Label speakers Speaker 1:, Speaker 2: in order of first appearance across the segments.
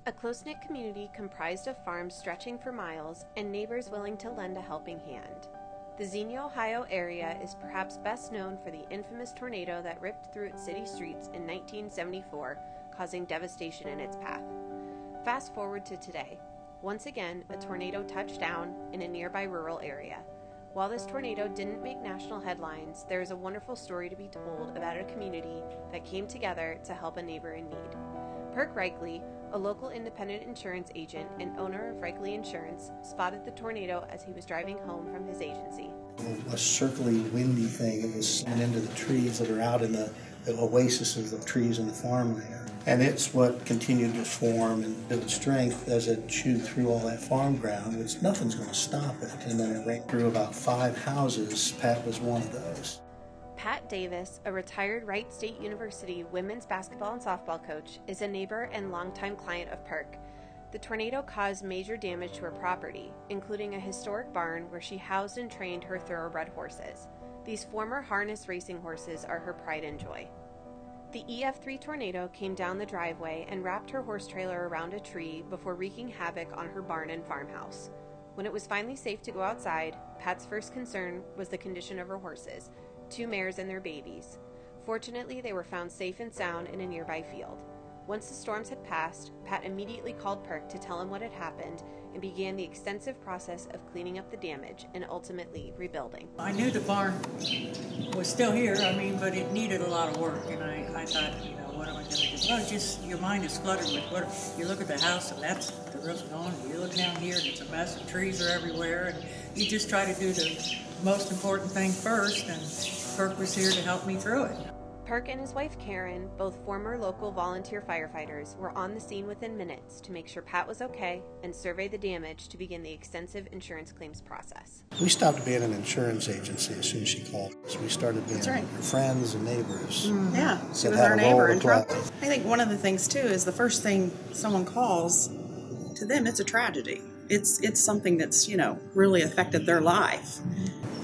Speaker 1: A close-knit community comprised of farms stretching for miles and neighbors willing to lend a helping hand. The Xenia, Ohio area is perhaps best known for the infamous tornado that ripped through its city streets in 1974, causing devastation in its path. Fast forward to today. Once again, a tornado touched down in a nearby rural area. While this tornado didn't make national headlines, there is a wonderful story to be told about a community that came together to help a neighbor in need. Perk Reichley, a local independent insurance agent and owner of Reichley Insurance, spotted the tornado as he was driving home from his agency.
Speaker 2: A circly, windy thing. It was slamming into the trees that are out in the oases of trees in the farmland. And it's what continued to form and build strength as it chewed through all that farm ground, which nothing's going to stop it. And then it ran through about 5 houses. Pat was one of those.
Speaker 1: Pat Davis, a retired Wright State University women's basketball and softball coach, is a neighbor and longtime client of Perk. The tornado caused major damage to her property, including a historic barn where she housed and trained her thoroughbred horses. These former harness racing horses are her pride and joy. The EF3 tornado came down the driveway and wrapped her horse trailer around a tree before wreaking havoc on her barn and farmhouse. When it was finally safe to go outside, Pat's first concern was the condition of her horses, 2 mares and their babies. Fortunately, they were found safe and sound in a nearby field. Once the storms had passed, Pat immediately called Perk to tell him what had happened and began the extensive process of cleaning up the damage and ultimately rebuilding.
Speaker 3: I knew the barn was still here, but it needed a lot of work, and I thought, what am I going to do? Well, just your mind is cluttered with what. You look at the house, and that's the roof's gone. You look down here, and it's a mess, and trees are everywhere, and you just try to do the most important thing first, and Perk was here to help me through it.
Speaker 1: Perk and his wife Karen, both former local volunteer firefighters, were on the scene within minutes to make sure Pat was okay and survey the damage to begin the extensive insurance claims process.
Speaker 2: We stopped being an insurance agency as soon as she called us. We started being friends and neighbors.
Speaker 4: Yeah, she was our neighbor in trouble. I think one of the things too is the first thing someone calls, to them it's a tragedy. It's something that's, really affected their life.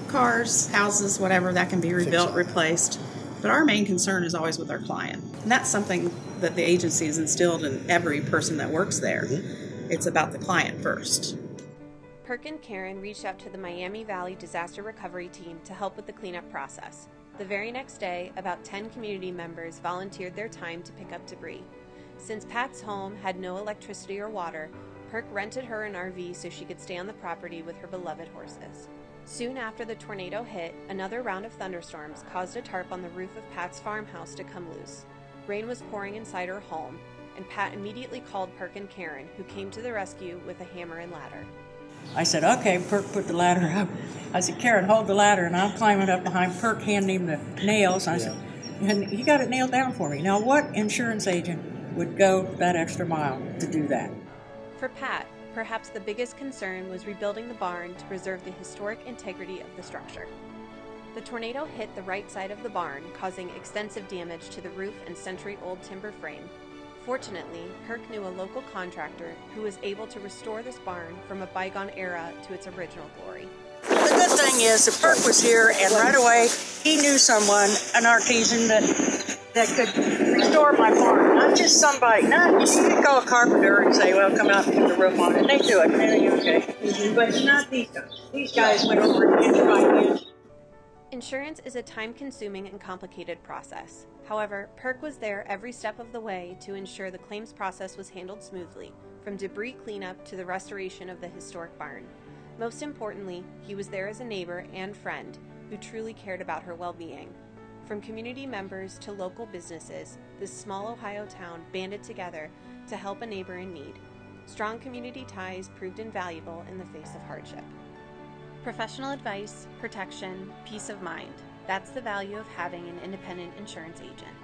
Speaker 4: Cars, houses, whatever, that can be rebuilt, replaced. But our main concern is always with our client. And that's something that the agency has instilled in every person that works there. Mm-hmm. It's about the client first.
Speaker 1: Perk and Karen reached out to the Miami Valley Disaster Recovery Team to help with the cleanup process. The very next day, about 10 community members volunteered their time to pick up debris. Since Pat's home had no electricity or water, Perk rented her an RV so she could stay on the property with her beloved horses. Soon after the tornado hit, another round of thunderstorms caused a tarp on the roof of Pat's farmhouse to come loose. Rain was pouring inside her home, and Pat immediately called Perk and Karen, who came to the rescue with a hammer and ladder.
Speaker 3: I said, okay, Perk put the ladder up. I said, Karen, hold the ladder, and I'm climbing up behind Perk, handing him the nails. I said, and he got it nailed down for me. Now, what insurance agent would go that extra mile to do that?
Speaker 1: For Pat, perhaps the biggest concern was rebuilding the barn to preserve the historic integrity of the structure. The tornado hit the right side of the barn, causing extensive damage to the roof and century-old timber frame. Fortunately, Perk knew a local contractor who was able to restore this barn from a bygone era to its original glory.
Speaker 3: The good thing is that Perk was here, and right away he knew someone, an artisan that could restore my barn. Not just somebody. Not you could call a carpenter and say, "Well, come out and put the roof on," and they do it. They're okay. But not these guys. These guys went over inch by inch.
Speaker 1: Insurance is a time-consuming and complicated process. However, Perk was there every step of the way to ensure the claims process was handled smoothly, from debris cleanup to the restoration of the historic barn. Most importantly, he was there as a neighbor and friend who truly cared about her well-being. From community members to local businesses, this small Ohio town banded together to help a neighbor in need. Strong community ties proved invaluable in the face of hardship. Professional advice, protection, peace of mind. That's the value of having an independent insurance agent.